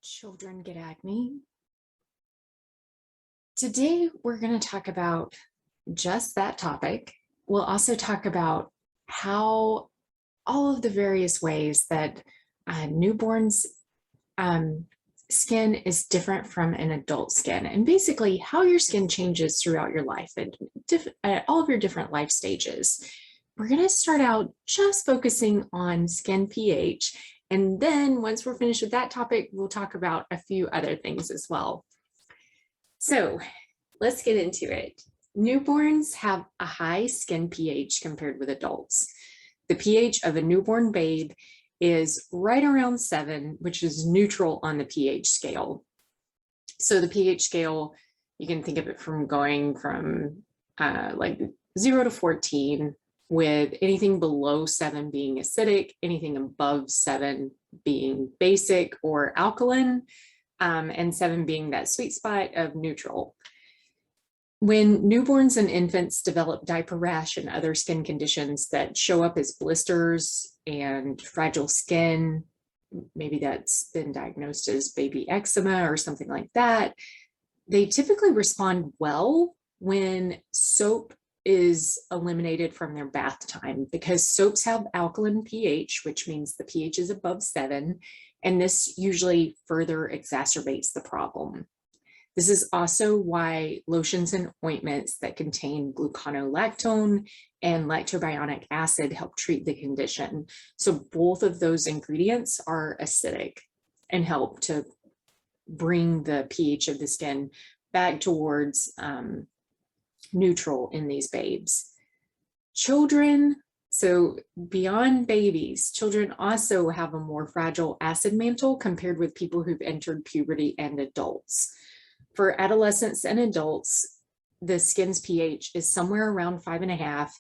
Children get acne. Today, we're going to talk about just that topic. We'll also talk about how all of the various ways that newborns' skin is different from an adult skin, and basically how your skin changes throughout your life at all of your different life stages. We're going to start out just focusing on skin pH. And then once we're finished with that topic, we'll talk about a few other things as well. So let's get into it. Newborns have a high skin pH compared with adults. The pH of a newborn babe is right around 7, which is neutral on the pH scale. So the pH scale, you can think of it from going from like 0 to 14, with anything below 7 being acidic, anything above 7 being basic or alkaline, and 7 being that sweet spot of neutral. When newborns and infants develop diaper rash and other skin conditions that show up as blisters and fragile skin, maybe that's been diagnosed as baby eczema or something like that, they typically respond well when soap is eliminated from their bath time, because soaps have alkaline pH, which means the pH is above 7, and this usually further exacerbates the problem. This is also why lotions and ointments that contain gluconolactone and lactobionic acid help treat the condition. So both of those ingredients are acidic and help to bring the pH of the skin back towards neutral in these babes. Children, so beyond babies, children also have a more fragile acid mantle compared with people who've entered puberty and adults. For adolescents and adults, the skin's pH is somewhere around 5.5.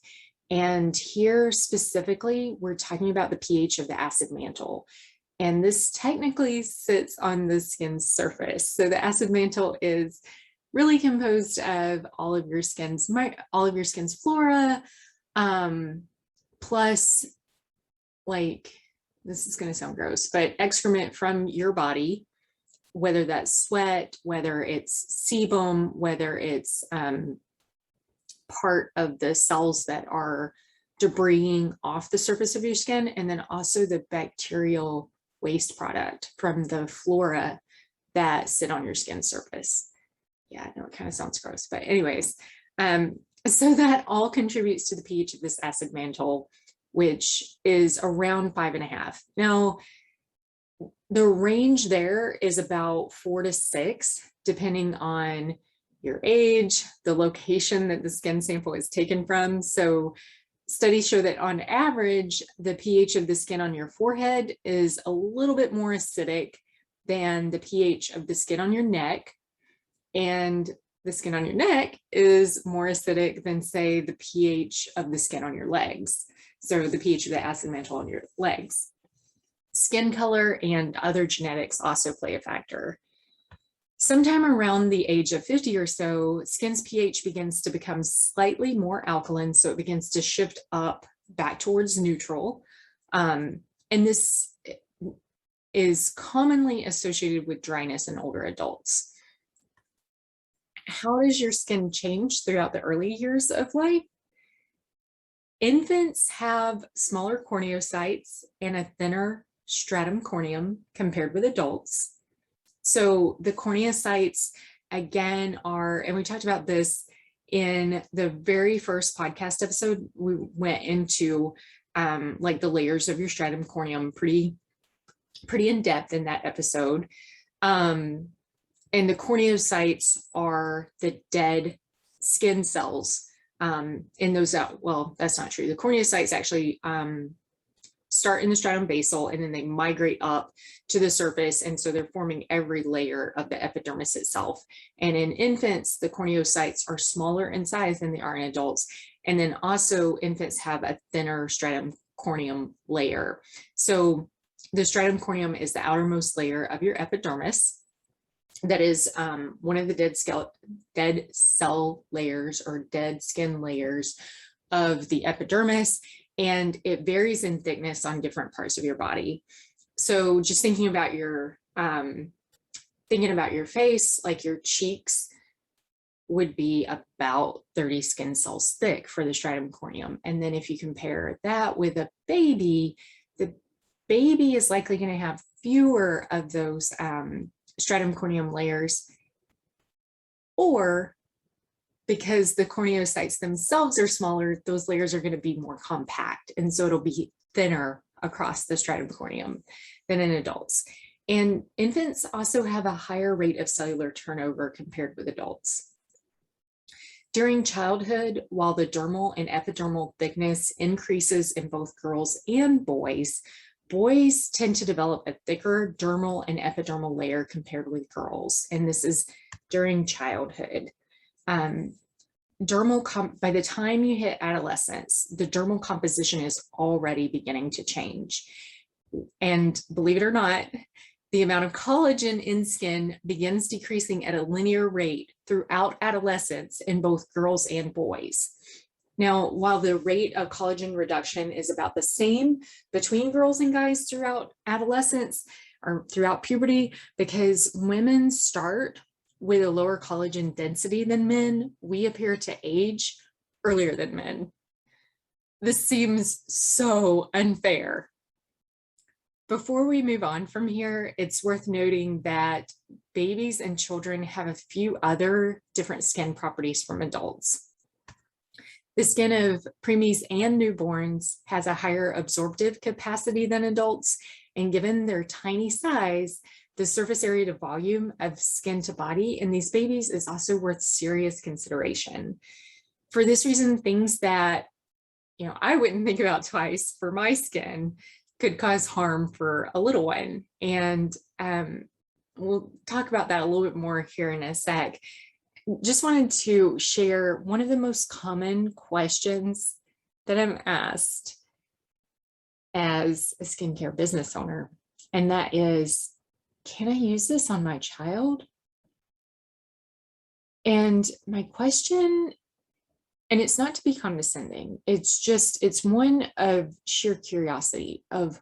And here specifically, we're talking about the pH of the acid mantle. And this technically sits on the skin's surface. So the acid mantle is really composed of all of your skin's flora, plus, like, this is going to sound gross, but excrement from your body, whether that's sweat, whether it's sebum, whether it's part of the cells that are debris off the surface of your skin, and then also the bacterial waste product from the flora that sit on your skin surface. Yeah, I know it kind of sounds gross, but anyways, so that all contributes to the pH of this acid mantle, which is around 5.5. Now, the range there is about 4 to 6, depending on your age, the location that the skin sample is taken from. So studies show that on average, the pH of the skin on your forehead is a little bit more acidic than the pH of the skin on your neck. And the skin on your neck is more acidic than, say, the pH of the skin on your legs. So the pH of the acid mantle on your legs. Skin color and other genetics also play a factor. Sometime around the age of 50 or so, skin's pH begins to become slightly more alkaline, so it begins to shift up back towards neutral. And this is commonly associated with dryness in older adults. How does your skin change throughout the early years of life? Infants have smaller corneocytes and a thinner stratum corneum compared with adults. So the corneocytes, again, are, and we talked about this in the very first podcast episode, we went into like the layers of your stratum corneum pretty in depth in that episode. And the corneocytes are the dead skin cells in those, well, that's not true. The corneocytes actually start in the stratum basal, and then they migrate up to the surface. And so they're forming every layer of the epidermis itself. And in infants, the corneocytes are smaller in size than they are in adults. And then also infants have a thinner stratum corneum layer. So the stratum corneum is the outermost layer of your epidermis. That is one of the dead cell layers or dead skin layers of the epidermis, and it varies in thickness on different parts of your body. So just thinking about your thinking about your face, like your cheeks would be about 30 skin cells thick for the stratum corneum. And then if you compare that with a baby, the baby is likely going to have fewer of those stratum corneum layers, or because the corneocytes themselves are smaller, those layers are going to be more compact. And so it'll be thinner across the stratum corneum than in adults. And infants also have a higher rate of cellular turnover compared with adults. During childhood, while the dermal and epidermal thickness increases in both girls and boys, boys tend to develop a thicker dermal and epidermal layer compared with girls. And this is during childhood. By the time you hit adolescence, the dermal composition is already beginning to change. And believe it or not, the amount of collagen in skin begins decreasing at a linear rate throughout adolescence in both girls and boys. Now, while the rate of collagen reduction is about the same between girls and guys throughout adolescence or throughout puberty, because women start with a lower collagen density than men, we appear to age earlier than men. This seems so unfair. Before we move on from here, it's worth noting that babies and children have a few other different skin properties from adults. The skin of preemies and newborns has a higher absorptive capacity than adults, and given their tiny size, the surface area to volume of skin to body in these babies is also worth serious consideration. For this reason, things that I wouldn't think about twice for my skin could cause harm for a little one. And we'll talk about that a little bit more here in a sec. Just wanted to share one of the most common questions that I'm asked as a skincare business owner, and that is, can I use this on my child? And my question, and it's not to be condescending, it's one of sheer curiosity of,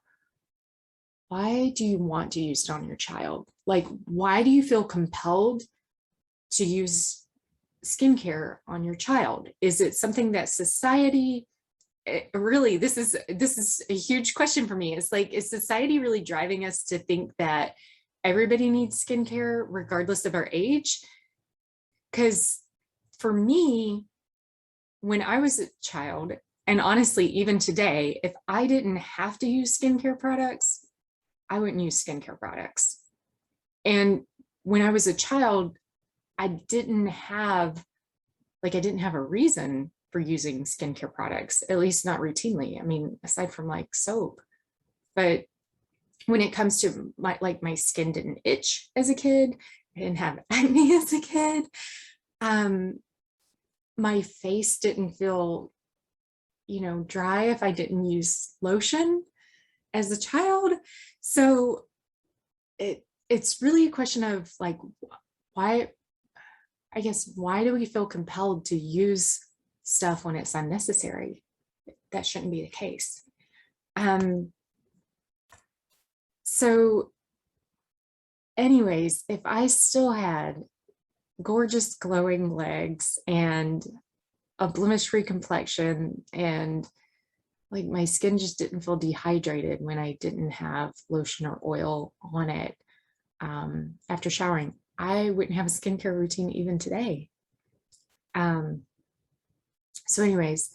why do you want to use it on your child? Like, why do you feel compelled to use skincare on your child? Is it something that society, really, this is a huge question for me. It's like, is society really driving us to think that everybody needs skincare regardless of our age? Because for me, when I was a child, and honestly, even today, if I didn't have to use skincare products, I wouldn't use skincare products. And when I was a child, I didn't have a reason for using skincare products, at least not routinely. I mean, aside from like soap. But when it comes to my skin didn't itch as a kid, I didn't have acne as a kid. My face didn't feel, dry if I didn't use lotion as a child. So it's really a question of like, why do we feel compelled to use stuff when it's unnecessary? That shouldn't be the case. So anyways, if I still had gorgeous glowing legs and a blemish-free complexion, and like my skin just didn't feel dehydrated when I didn't have lotion or oil on it after showering, I wouldn't have a skincare routine even today. So anyways,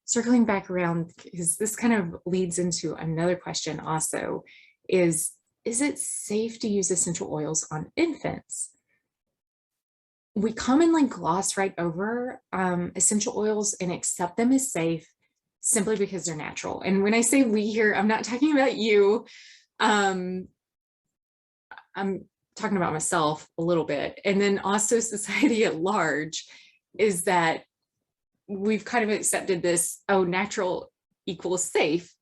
circling back around, because this kind of leads into another question also, is it safe to use essential oils on infants? We commonly gloss right over essential oils and accept them as safe simply because they're natural. And when I say we here, I'm not talking about you. I'm talking about myself a little bit. And then also society at large, is that we've kind of accepted this, oh, natural equals safe,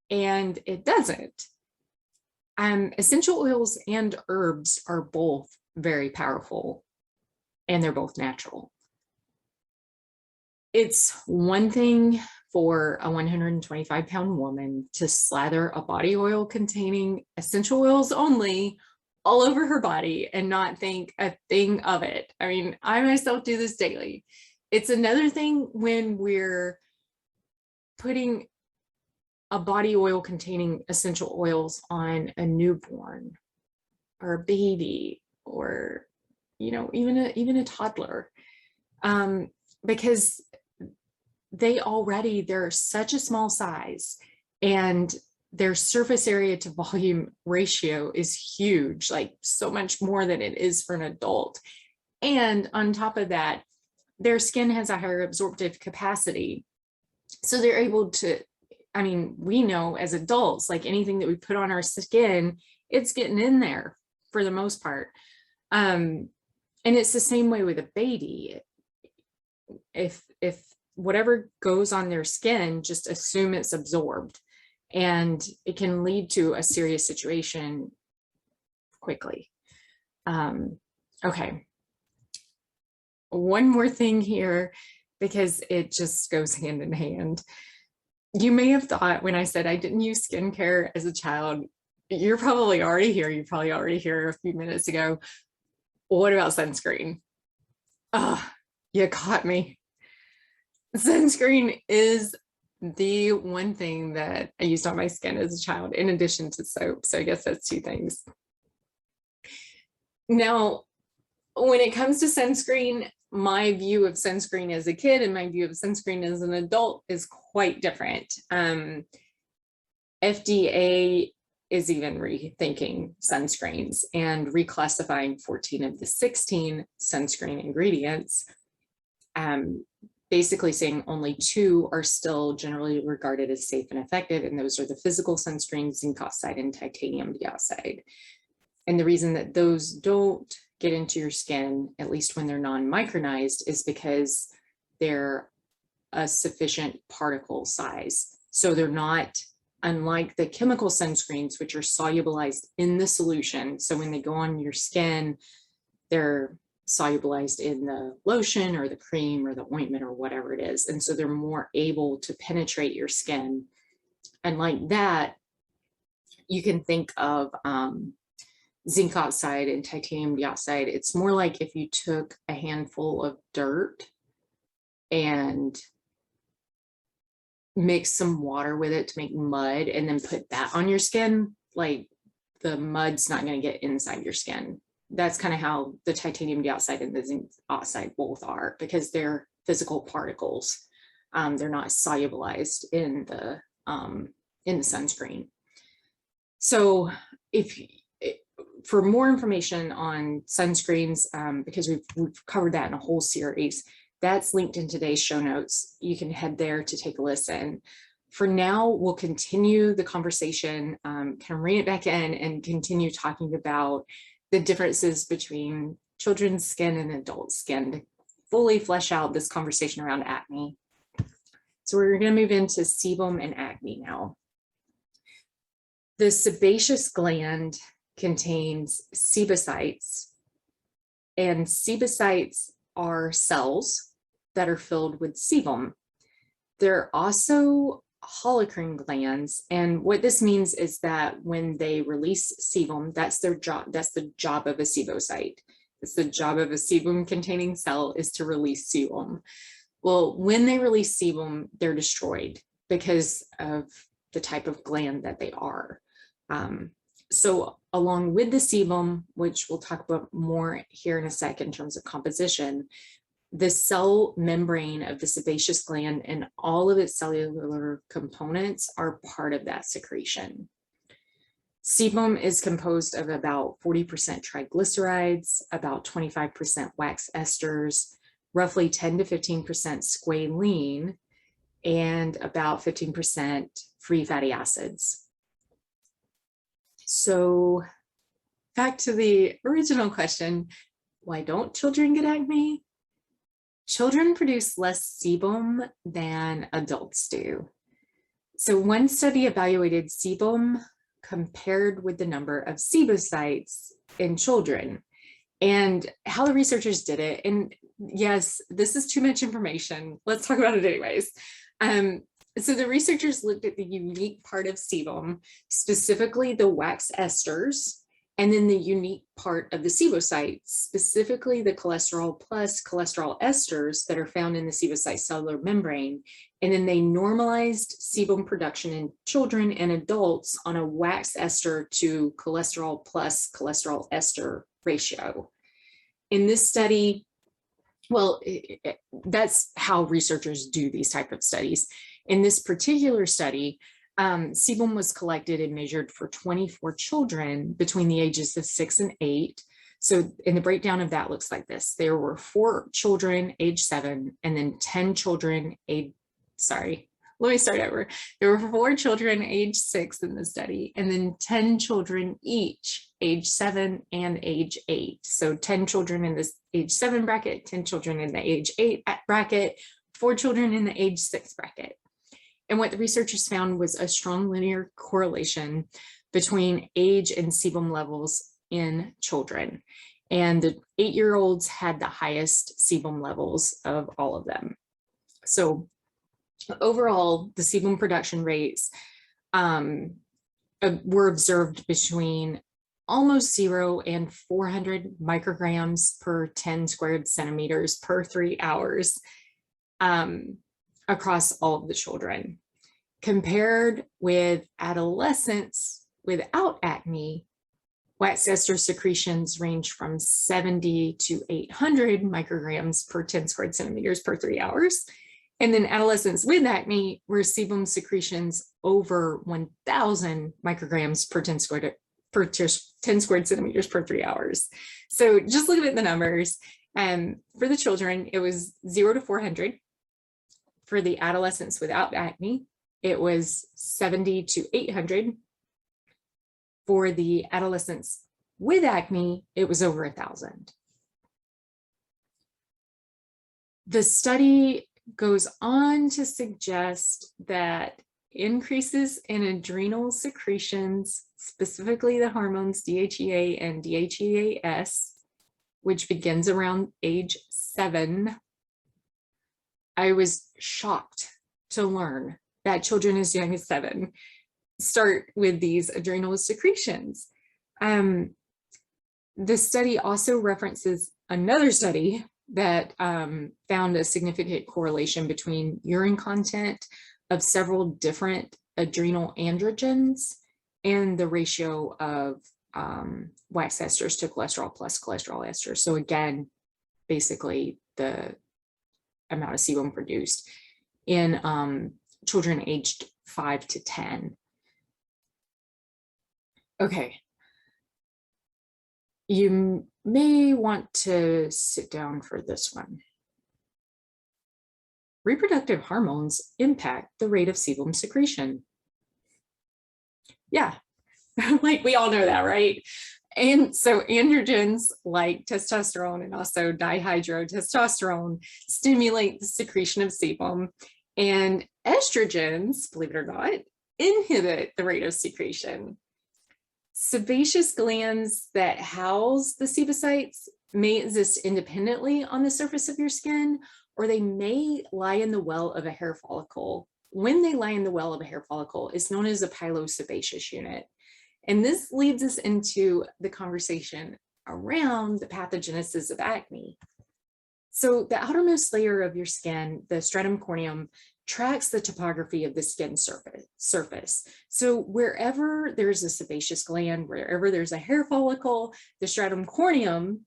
and it doesn't. Essential oils and herbs are both very powerful, and they're both natural. It's one thing for a 125-pound woman to slather a body oil containing essential oils only all over her body and not think a thing of it. I mean, I myself do this daily. It's another thing when we're putting a body oil containing essential oils on a newborn or a baby, or, you know, even a toddler, because they're such a small size, and their surface area to volume ratio is huge, like so much more than it is for an adult. And on top of that, their skin has a higher absorptive capacity. So they're able to, I mean, we know as adults, like anything that we put on our skin, it's getting in there for the most part. And it's the same way with a baby. If whatever goes on their skin, just assume it's absorbed, and it can lead to a serious situation quickly. Okay. One more thing here, because it just goes hand in hand. You may have thought when I said I didn't use skincare as a child, you're probably already here. You probably already here a few minutes ago. What about sunscreen? You caught me. Sunscreen is the one thing that I used on my skin as a child, in addition to soap. So I guess that's two things. Now, when it comes to sunscreen, my view of sunscreen as a kid and my view of sunscreen as an adult is quite different. FDA is even rethinking sunscreens and reclassifying 14 of the 16 sunscreen ingredients, basically saying only 2 are still generally regarded as safe and effective, and those are the physical sunscreens, zinc oxide and titanium dioxide. And the reason that those don't get into your skin, at least when they're non-micronized, is because they're a sufficient particle size. So they're not, unlike the chemical sunscreens, which are solubilized in the solution. So when they go on your skin, they're solubilized in the lotion or the cream or the ointment or whatever it is. And so they're more able to penetrate your skin. And like that, you can think of zinc oxide and titanium dioxide. It's more like if you took a handful of dirt and mix some water with it to make mud and then put that on your skin, like the mud's not going to get inside your skin. That's kind of how the titanium dioxide and the zinc oxide both are, because they're physical particles. They're not solubilized in the sunscreen. So for more information on sunscreens, because we've covered that in a whole series, that's linked in today's show notes. You can head there to take a listen. For now, we'll continue the conversation, kind of rein it back in and continue talking about the differences between children's skin and adult skin to fully flesh out this conversation around acne. So we're going to move into sebum and acne now. The sebaceous gland contains sebocytes, and sebocytes are cells that are filled with sebum. They're also holocrine glands, and what this means is that when they release sebum, that's their job. That's the job of a sebocyte. It's the job of a sebum containing cell is to release sebum. Well, when they release sebum, they're destroyed because of the type of gland that they are. So along with the sebum, which we'll talk about more here in a sec in terms of composition, the cell membrane of the sebaceous gland and all of its cellular components are part of that secretion. Sebum is composed of about 40% triglycerides, about 25% wax esters, roughly 10 to 15% squalene, and about 15% free fatty acids. So back to the original question, why don't children get acne? Children produce less sebum than adults do. So one study evaluated sebum compared with the number of sebocytes in children, and how the researchers did it. And yes, this is too much information. Let's talk about it anyways. So the researchers looked at the unique part of sebum, specifically the wax esters, And then the unique part of the sebocytes, specifically the cholesterol plus cholesterol esters that are found in the sebocyte cellular membrane. And then they normalized sebum production in children and adults on a wax ester to cholesterol plus cholesterol ester ratio. In this study, well, that's how researchers do these type of studies. In this particular study, sebum was collected and measured for 24 children between the ages of 6 and 8. So in the breakdown of that looks like this. There were 4 children age 7 and then 10 children age, let me start over. There were 4 children age 6 in the study and then 10 children each age 7 and age 8. So 10 children in this age 7 bracket, 10 children in the age 8 bracket, 4 children in the age 6 bracket. And what the researchers found was a strong linear correlation between age and sebum levels in children. And the 8-year-olds had the highest sebum levels of all of them. So overall, the sebum production rates were observed between almost 0 and 400 micrograms per 10 squared centimeters per 3 hours. Across all of the children. Compared with adolescents without acne, wax ester secretions range from 70 to 800 micrograms per 10 squared centimeters per 3 hours. And then adolescents with acne were sebum secretions over 1,000 micrograms per 10 squared centimeters per 3 hours. So just looking at the numbers, for the children, it was 0 to 400. For the adolescents without acne, it was 70 to 800. For the adolescents with acne, it was over 1,000. The study goes on to suggest that increases in adrenal secretions, specifically the hormones DHEA and DHEAS, which begins around age 7. I was shocked to learn that children as young as 7 start with these adrenal secretions. The study also references another study that found a significant correlation between urine content of several different adrenal androgens and the ratio of wax esters to cholesterol plus cholesterol esters. So again, basically the amount of sebum produced in children aged 5 to 10. Okay. You may want to sit down for this one. Reproductive hormones impact the rate of sebum secretion. Yeah, like we all know that, right? And so androgens like testosterone and also dihydrotestosterone stimulate the secretion of sebum, and estrogens, believe it or not, inhibit the rate of secretion. Sebaceous glands that house the sebocytes may exist independently on the surface of your skin, or they may lie in the well of a hair follicle. When they lie in the well of a hair follicle, it's known as a pilosebaceous unit. And this leads us into the conversation around the pathogenesis of acne. So the outermost layer of your skin, the stratum corneum, tracks the topography of the skin surface. So wherever there's a sebaceous gland, wherever there's a hair follicle, the stratum corneum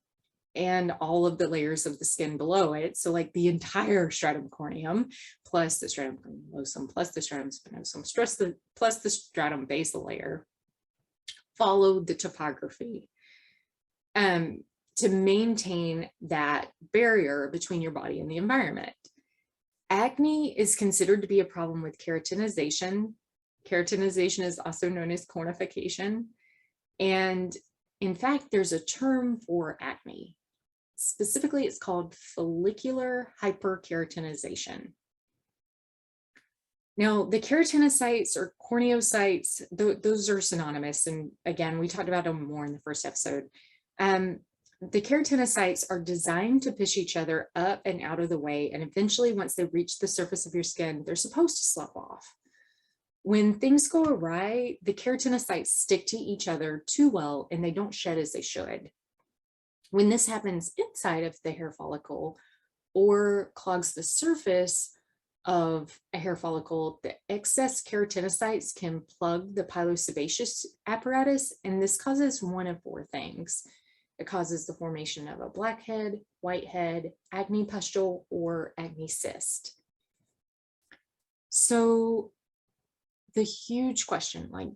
and all of the layers of the skin below it, so like the entire stratum corneum, plus the stratum callosum, plus the stratum spinosum, plus the stratum basal layer, follow the topography to maintain that barrier between your body and the environment. Acne is considered to be a problem with keratinization. Keratinization is also known as cornification. And in fact, there's a term for acne. Specifically, it's called follicular hyperkeratinization. Now, the keratinocytes or corneocytes, those are synonymous. And again, we talked about them more in the first episode. The keratinocytes are designed to push each other up and out of the way. And eventually, once they reach the surface of your skin, they're supposed to slough off. When things go awry, the keratinocytes stick to each other too well and they don't shed as they should. When this happens inside of the hair follicle or clogs the surface of a hair follicle, the excess keratinocytes can plug the pilosebaceous apparatus, and this causes one of four things. It causes the formation of a blackhead, whitehead, acne pustule, or acne cyst. So the huge question, like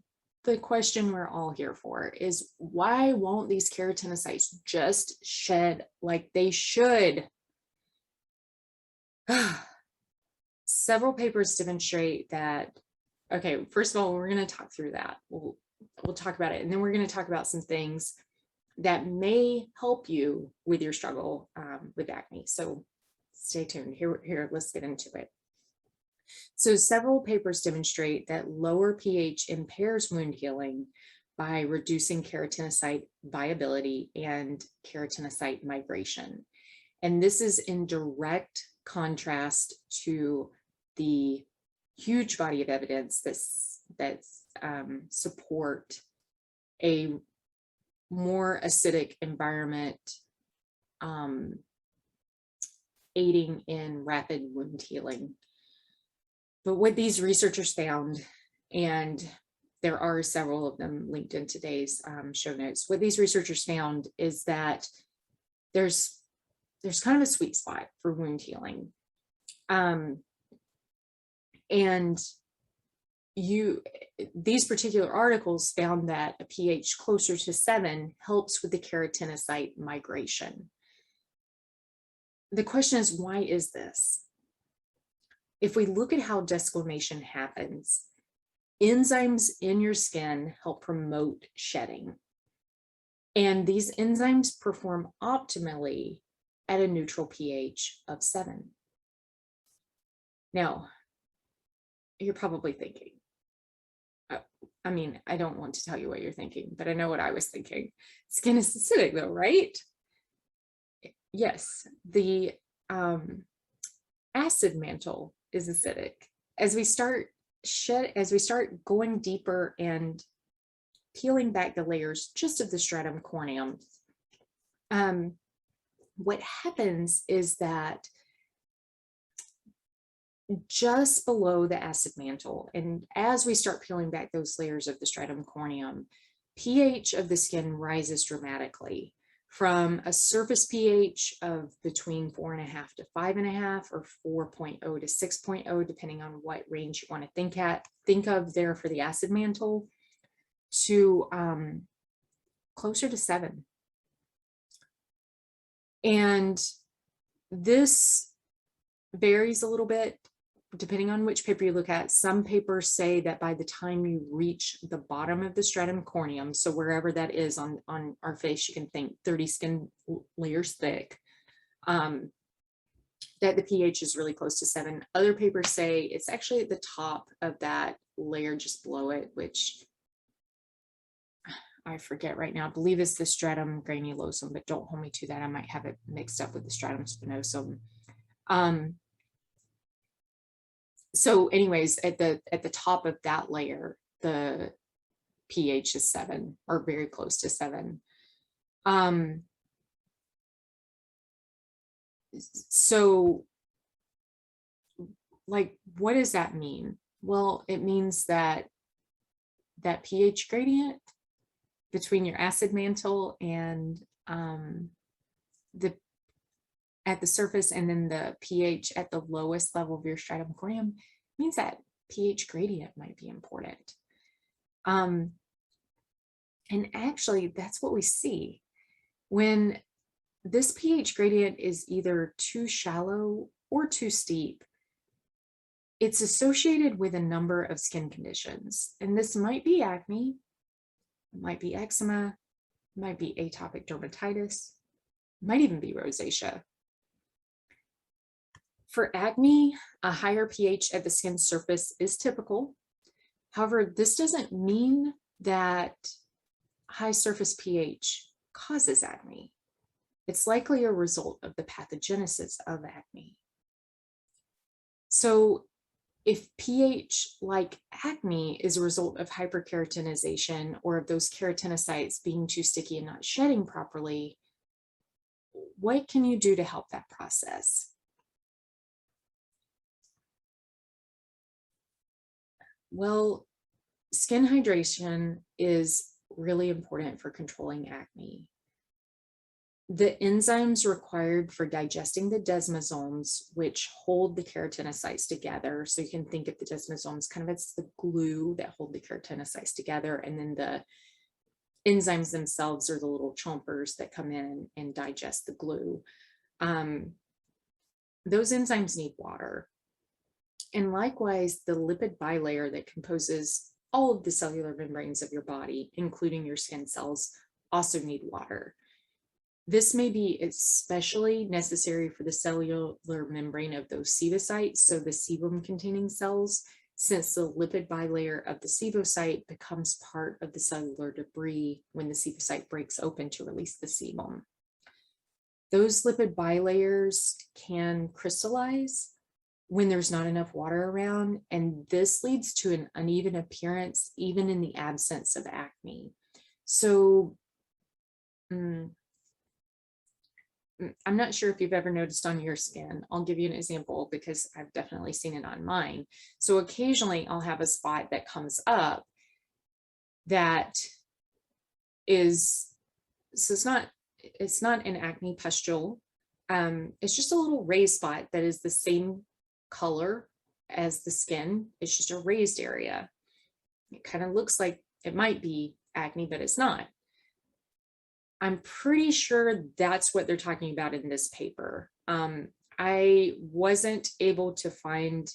the question we're all here for, is why won't these keratinocytes just shed like they should? Several papers demonstrate that. Okay, first of all, we're going to talk through that. We'll talk about it, and then we're going to talk about some things that may help you with your struggle with acne. So stay tuned. Here, let's get into it. So several papers demonstrate that lower pH impairs wound healing by reducing keratinocyte viability and keratinocyte migration. And this is in direct contrast to the huge body of evidence that support a more acidic environment aiding in rapid wound healing. But what these researchers found, and there are several of them linked in today's show notes, what these researchers found is that there's kind of a sweet spot for wound healing. And these particular articles found that a pH closer to 7 helps with the keratinocyte migration. The question is, why is this? If we look at how desquamation happens, enzymes in your skin help promote shedding. And these enzymes perform optimally at a neutral pH of 7. Now, you're probably thinking, I mean, I don't want to tell you what you're thinking, but I know what I was thinking. Skin is acidic though, right? Yes, the acid mantle is acidic. As we start going deeper and peeling back the layers just of the stratum corneum, what happens is that just below the acid mantle, and as we start peeling back those layers of the stratum corneum, pH of the skin rises dramatically from a surface pH of between 4.5 to 5.5 or 4.0 to 6.0, depending on what range you want to think of there for the acid mantle, to closer to 7. And this varies a little bit depending on which paper you look at. Some papers say that by the time you reach the bottom of the stratum corneum, so wherever that is on our face, you can think 30 skin layers thick, that the pH is really close to 7. Other papers say it's actually at the top of that layer just below it, which I forget right now. I believe it's the stratum granulosum, but don't hold me to that. I might have it mixed up with the stratum spinosum. So anyways, at the top of that layer, the pH is 7 or very close to 7. So like, what does that mean? Well, it means that pH gradient between your acid mantle and at the surface, and then the pH at the lowest level of your stratum corneum, means that pH gradient might be important. And actually, that's what we see. When this pH gradient is either too shallow or too steep, it's associated with a number of skin conditions. And this might be acne, it might be eczema, it might be atopic dermatitis, it might even be rosacea. For acne, a higher pH at the skin surface is typical. However, this doesn't mean that high surface pH causes acne. It's likely a result of the pathogenesis of acne. So If pH, like acne, is a result of hyperkeratinization or of those keratinocytes being too sticky and not shedding properly, what can you do to help that process? Well, skin hydration is really important for controlling acne. The enzymes required for digesting the desmosomes, which hold the keratinocytes together. So you can think of the desmosomes kind of as the glue that hold the keratinocytes together. And then the enzymes themselves are the little chompers that come in and digest the glue. Those enzymes need water. And likewise, the lipid bilayer that composes all of the cellular membranes of your body, including your skin cells, also need water. This may be especially necessary for the cellular membrane of those sebocytes, so the sebum-containing cells, since the lipid bilayer of the sebocyte becomes part of the cellular debris when the sebocyte breaks open to release the sebum. Those lipid bilayers can crystallize when there's not enough water around, and this leads to an uneven appearance even in the absence of acne. So I'm not sure if you've ever noticed on your skin. I'll give you an example because I've definitely seen it on mine. So occasionally I'll have a spot that comes up that is, so it's not an acne pustule. It's just a little raised spot that is the same color as the skin. It's just a raised area. It kind of looks like it might be acne, but it's not. I'm pretty sure that's what they're talking about in this paper. I wasn't able to find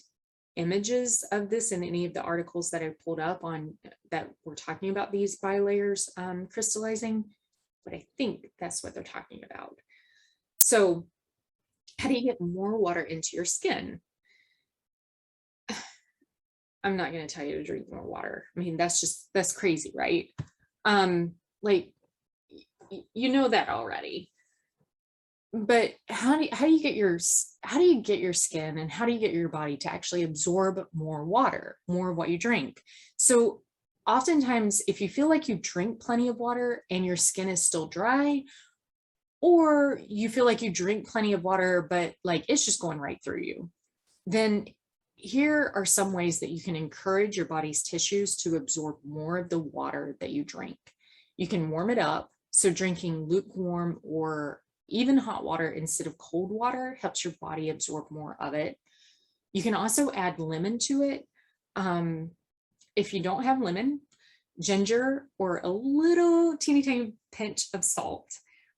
images of this in any of the articles that I pulled up on that were talking about these bilayers crystallizing, but I think that's what they're talking about. So how do you get more water into your skin? I'm not going to tell you to drink more water. I mean, that's crazy, right? Like, you know that already. But how do you get your skin and how do you get your body to actually absorb more water, more of what you drink? So oftentimes, if you feel like you drink plenty of water and your skin is still dry, or you feel like you drink plenty of water, but like it's just going right through you, then here are some ways that you can encourage your body's tissues to absorb more of the water that you drink. You can warm it up. So drinking lukewarm or even hot water instead of cold water helps your body absorb more of it. You can also add lemon to it. If you don't have lemon, ginger or a little teeny tiny pinch of salt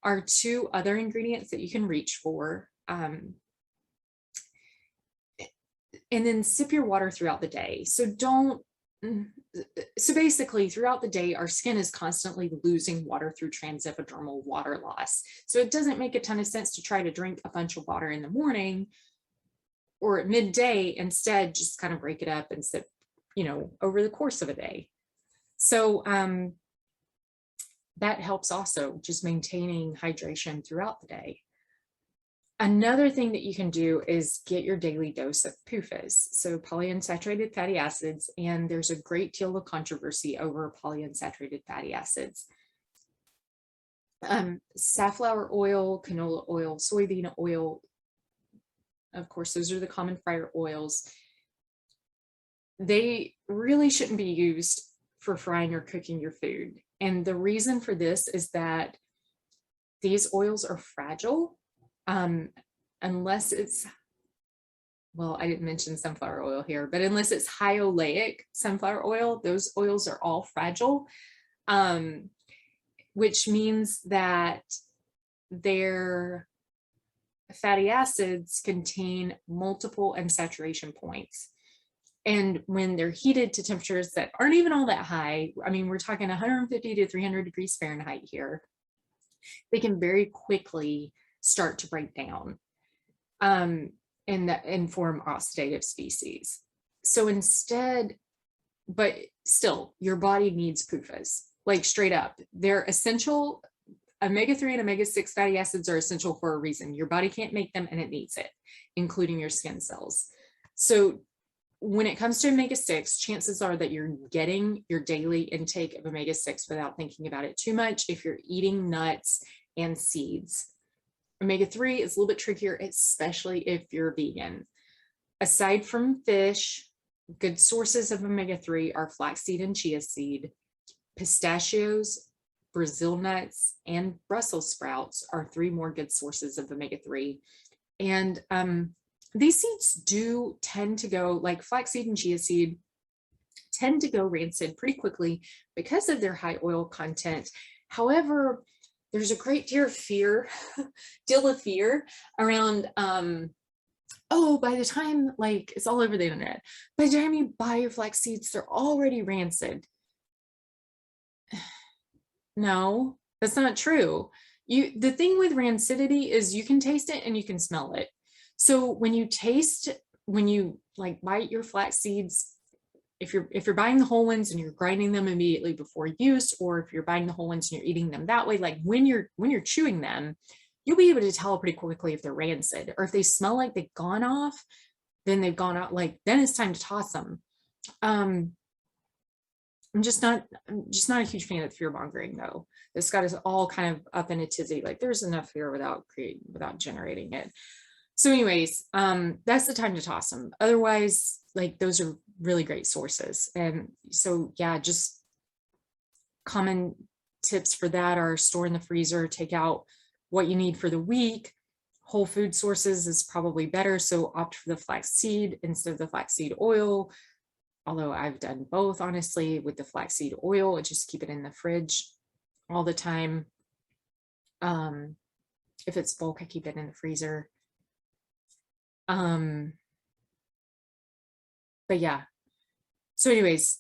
are two other ingredients that you can reach for. And then sip your water throughout the day. So basically throughout the day, our skin is constantly losing water through transepidermal water loss. So it doesn't make a ton of sense to try to drink a bunch of water in the morning or at midday. Instead, just kind of break it up and sip, over the course of a day. So that helps also just maintaining hydration throughout the day. Another thing that you can do is get your daily dose of PUFAs, so polyunsaturated fatty acids, and there's a great deal of controversy over polyunsaturated fatty acids. Safflower oil, canola oil, soybean oil, of course, those are the common fryer oils. They really shouldn't be used for frying or cooking your food. And the reason for this is that these oils are fragile. Unless it's, well, I didn't mention sunflower oil here, but unless it's high oleic sunflower oil, those oils are all fragile, which means that their fatty acids contain multiple unsaturation points. And when they're heated to temperatures that aren't even all that high, I mean, we're talking 150 to 300 degrees Fahrenheit here, they can very quickly start to break down and form oxidative species. So instead, but still, your body needs PUFAs, like straight up. They're essential. Omega-3 and omega-6 fatty acids are essential for a reason. Your body can't make them and it needs it, including your skin cells. So when it comes to omega-6, chances are that you're getting your daily intake of omega-6 without thinking about it too much if you're eating nuts and seeds. Omega-3 is a little bit trickier, especially if you're vegan. Aside from fish, good sources of omega-3 are flaxseed and chia seed. Pistachios, Brazil nuts, and Brussels sprouts are 3 more good sources of omega-3. And these seeds do tend to go, like flaxseed and chia seed, tend to go rancid pretty quickly because of their high oil content. However, there's a great deal of fear, around, oh, by the time, like, it's all over the internet, by the time you buy your flax seeds, they're already rancid. No, that's not true. The thing with rancidity is you can taste it and you can smell it. So when you like bite your flax seeds, if you're buying the whole ones and you're grinding them immediately before use, or if you're buying the whole ones and you're eating them that way, like when you're chewing them, you'll be able to tell pretty quickly if they're rancid, or if they smell like they've gone off, then they've gone out, like then it's time to toss them. I'm just not a huge fan of fear mongering though. This got us all kind of up in a tizzy, like there's enough fear without generating it. So anyways, that's the time to toss them. Otherwise, like those are really great sources. And so yeah, just common tips for that are store in the freezer, take out what you need for the week. Whole food sources is probably better. So opt for the flaxseed instead of the flaxseed oil. Although I've done both, honestly, with the flaxseed oil, just keep it in the fridge all the time. If it's bulk, I keep it in the freezer. But yeah, so anyways,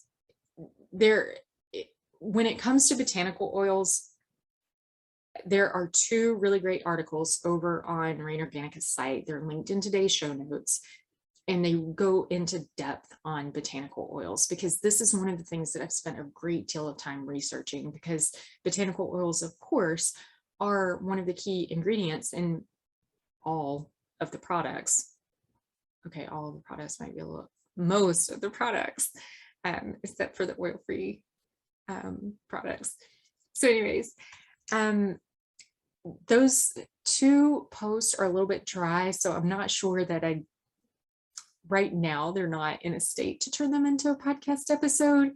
when it comes to botanical oils, there are 2 really great articles over on Rain Organica's site. They're linked in today's show notes, and they go into depth on botanical oils, because this is one of the things that I've spent a great deal of time researching, because botanical oils, of course, are one of the key ingredients in all of the products. Okay, all of the products might be a little, most of the products, except for the oil-free products. So anyways, those 2 posts are a little bit dry, so I'm not sure that right now they're not in a state to turn them into a podcast episode.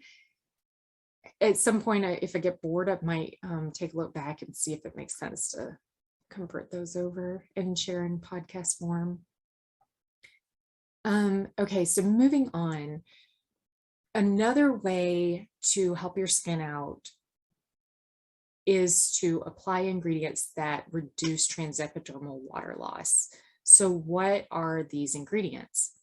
At some point, if I get bored, I might take a look back and see if it makes sense to convert those over and share in podcast form. Okay, so moving on. Another way to help your skin out is to apply ingredients that reduce transepidermal water loss. So what are these ingredients?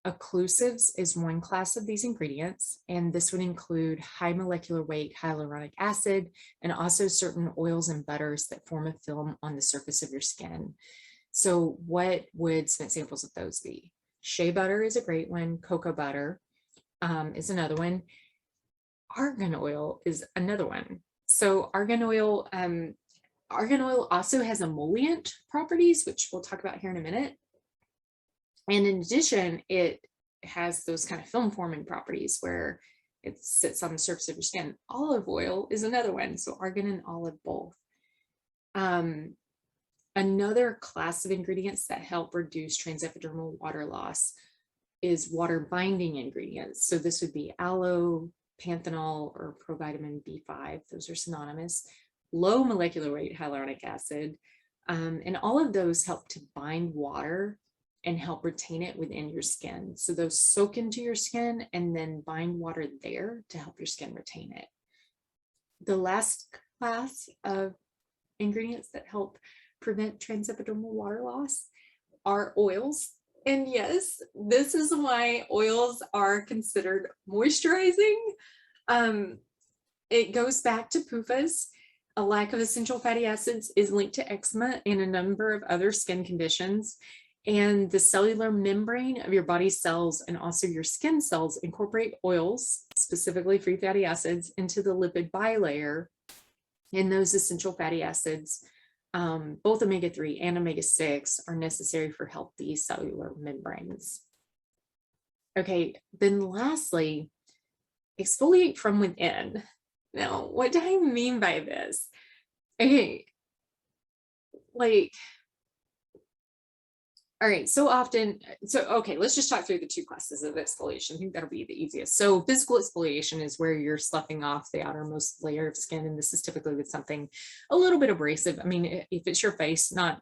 Occlusives is one class of these ingredients, and this would include high molecular weight hyaluronic acid and also certain oils and butters that form a film on the surface of your skin. So what would some examples of those be? Shea butter is a great one. Cocoa butter is another one. Argan oil is another one. So argan oil also has emollient properties, which we'll talk about here in a minute. And in addition, it has those kind of film forming properties where it sits on the surface of your skin. Olive oil is another one. So argan and olive both. Another class of ingredients that help reduce transepidermal water loss is water binding ingredients. So this would be aloe, panthenol, or provitamin B5. Those are synonymous. Low molecular weight hyaluronic acid. And all of those help to bind water and help retain it within your skin. So those soak into your skin and then bind water there to help your skin retain it. The last class of ingredients that help prevent transepidermal water loss are oils. And yes, this is why oils are considered moisturizing. It goes back to PUFAs. A lack of essential fatty acids is linked to eczema and a number of other skin conditions. And the cellular membrane of your body cells and also your skin cells incorporate oils, specifically free fatty acids, into the lipid bilayer. And those essential fatty acids, both omega-3 and omega-6, are necessary for healthy cellular membranes. Okay, then lastly, exfoliate from within. Now, what do I mean by this? Okay, like, all right, so often, okay, let's just talk through the two classes of exfoliation. I think that'll be the easiest. So physical exfoliation is where you're sloughing off the outermost layer of skin, and this is typically with something a little bit abrasive. I mean, if it's your face, not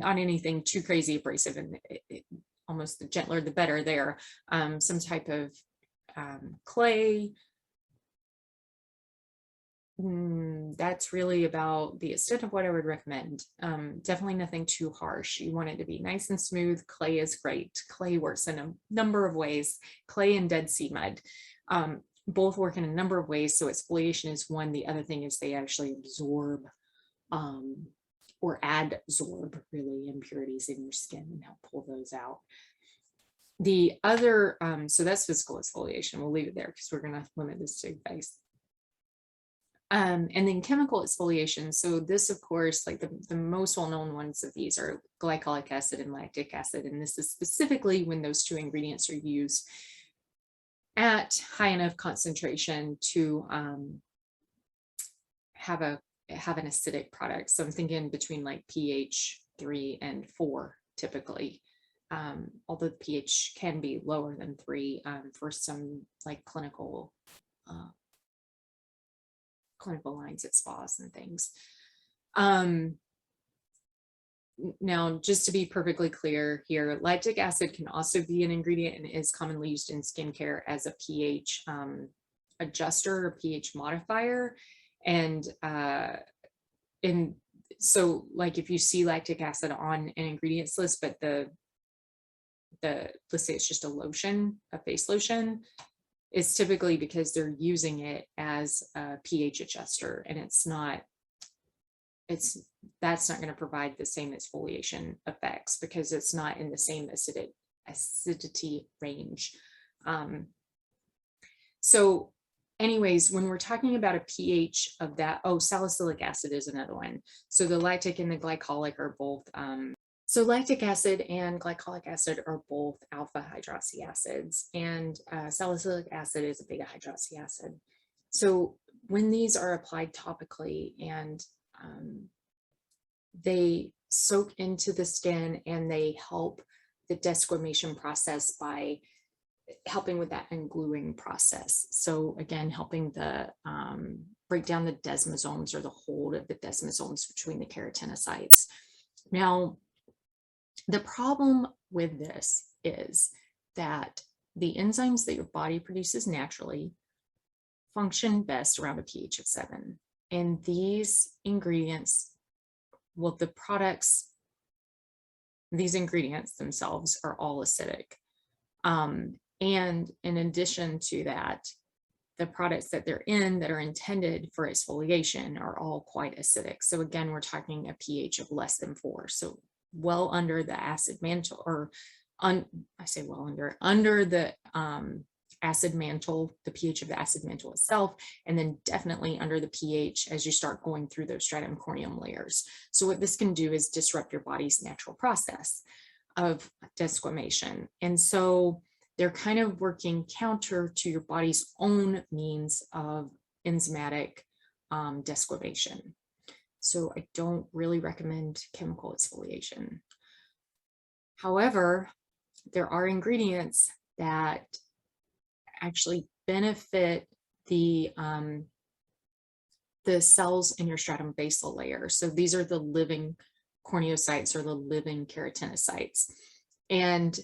anything too crazy abrasive, and almost the gentler the better there. Some type of clay. That's really about the extent of what I would recommend. Definitely nothing too harsh. You want it to be nice and smooth. Clay is great. Clay works in a number of ways. Clay and Dead Sea mud both work in a number of ways. So exfoliation is one. The other thing is they actually absorb or adsorb really impurities in your skin and help pull those out. The other, so that's physical exfoliation. We'll leave it there because we're going to limit this to face. And then chemical exfoliation. So this, of course, like the most well-known ones of these are glycolic acid and lactic acid. And this is specifically when those two ingredients are used at high enough concentration to have an acidic product. So I'm thinking between like pH 3 and 4 typically. Although the pH can be lower than 3 for some like clinical lines at spas and things. Now, just to be perfectly clear here, lactic acid can also be an ingredient and is commonly used in skincare as a pH adjuster or pH modifier. And so like if you see lactic acid on an ingredients list, but let's say it's just a lotion, a face lotion, is typically because they're using it as a pH adjuster, and that's not going to provide the same exfoliation effects because it's not in the same acidity range. So anyways, when we're talking about a pH of that, salicylic acid is another one. So the lactic and the glycolic are both so lactic acid and glycolic acid are both alpha hydroxy acids, and salicylic acid is a beta hydroxy acid. So when these are applied topically and they soak into the skin and they help the desquamation process by helping with that ungluing process. So again, helping the break down the desmosomes or the hold of the desmosomes between the keratinocytes. Now, the problem with this is that the enzymes that your body produces naturally function best around a pH of 7. And these ingredients, well, these ingredients themselves are all acidic. And in addition to that, the products that they're in that are intended for exfoliation are all quite acidic. So again, we're talking a pH of less than 4. So well under the acid mantle, or I say well under the acid mantle, the pH of the acid mantle itself, and then definitely under the pH as you start going through those stratum corneum layers. So what this can do is disrupt your body's natural process of desquamation. And so they're kind of working counter to your body's own means of enzymatic desquamation. So I don't really recommend chemical exfoliation. However, there are ingredients that actually benefit the cells in your stratum basal layer. So these are the living corneocytes or the living keratinocytes. And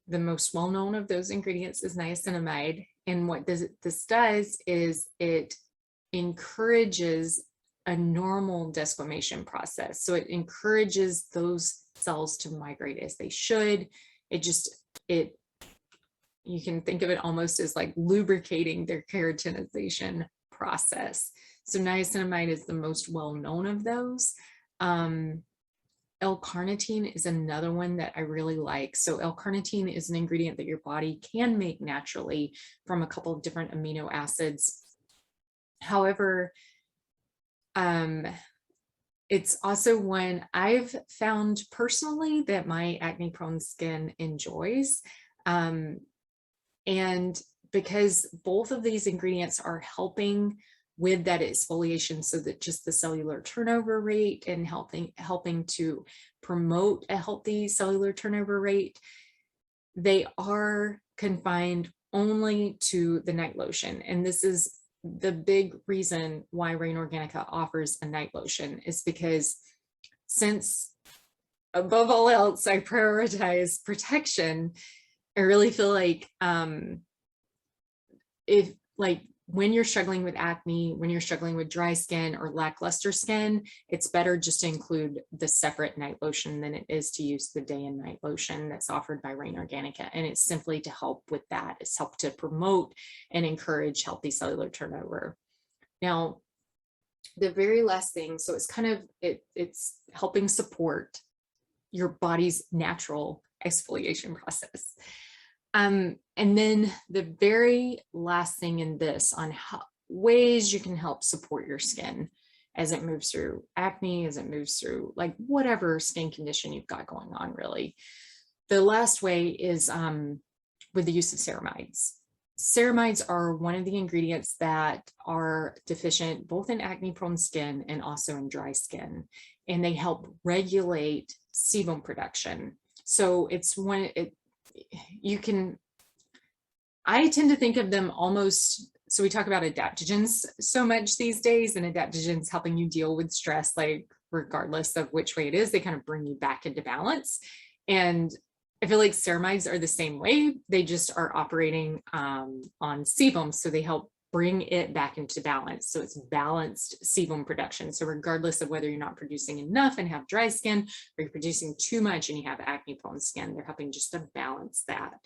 the most well-known of those ingredients is niacinamide. And what this does is it encourages a normal desquamation process. So it encourages those cells to migrate as they should. You can think of it almost as like lubricating their keratinization process. So niacinamide is the most well-known of those. L-carnitine is another one that I really like. So L-carnitine is an ingredient that your body can make naturally from a couple of different amino acids. However, it's also one I've found personally that my acne prone skin enjoys. And because both of these ingredients are helping with that exfoliation, so that just the cellular turnover rate and helping to promote a healthy cellular turnover rate, they are confined only to the night lotion. And this is the big reason why Rain Organica offers a night lotion, is because since above all else I prioritize protection, I really feel like if like when you're struggling with acne, when you're struggling with dry skin or lackluster skin, it's better just to include the separate night lotion than it is to use the day and night lotion that's offered by Rain Organica. And it's simply to help with that. It's help to promote and encourage healthy cellular turnover. Now, the very last thing, so it's kind of, it's helping support your body's natural exfoliation process. And then the very last thing in this on how ways you can help support your skin as it moves through acne, as it moves through like whatever skin condition you've got going on, really. The last way is with the use of ceramides. Ceramides are one of the ingredients that are deficient both in acne-prone skin and also in dry skin, and they help regulate sebum production. So it's one, I tend to think of them almost, so we talk about adaptogens so much these days, and adaptogens helping you deal with stress, like regardless of which way it is, they kind of bring you back into balance. And I feel like ceramides are the same way. They just are operating on sebum, so they help bring it back into balance. So it's balanced sebum production. So regardless of whether you're not producing enough and have dry skin, or you're producing too much and you have acne-prone skin, they're helping just to balance that.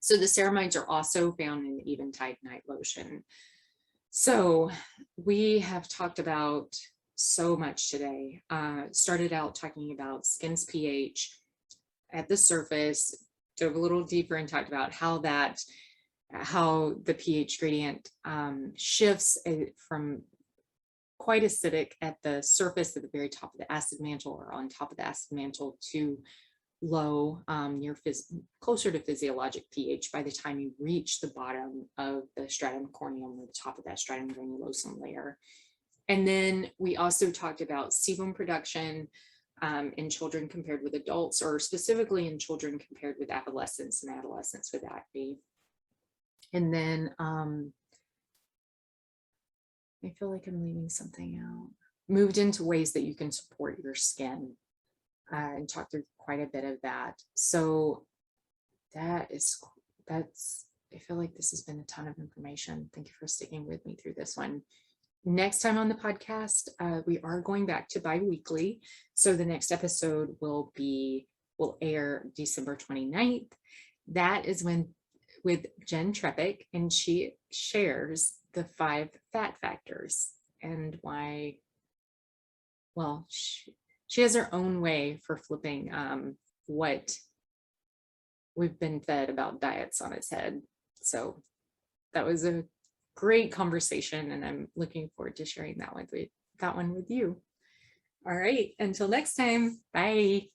So the ceramides are also found in the Eventide Night Lotion. So we have talked about so much today. Started out talking about skin's pH at the surface, dove a little deeper and talked about how the pH gradient shifts from quite acidic at the surface, at the very top of the acid mantle or on top of the acid mantle, to low, closer to physiologic pH by the time you reach the bottom of the stratum corneum or the top of that stratum granulosum layer. And then we also talked about sebum production in children compared with adults, or specifically in children compared with adolescents and adolescents with acne. And then I feel like I'm leaving something out. Moved into ways that you can support your skin and talked through quite a bit of that. So I feel like this has been a ton of information. Thank you for sticking with me through this one. Next time on the podcast, we are going back to bi-weekly. So the next episode will air December 29th. That is with Jen Trepic, and she shares the 5 fat factors and why, well, she has her own way for flipping what we've been fed about diets on its head. So that was a great conversation, and I'm looking forward to sharing that one with you. All right, until next time, bye.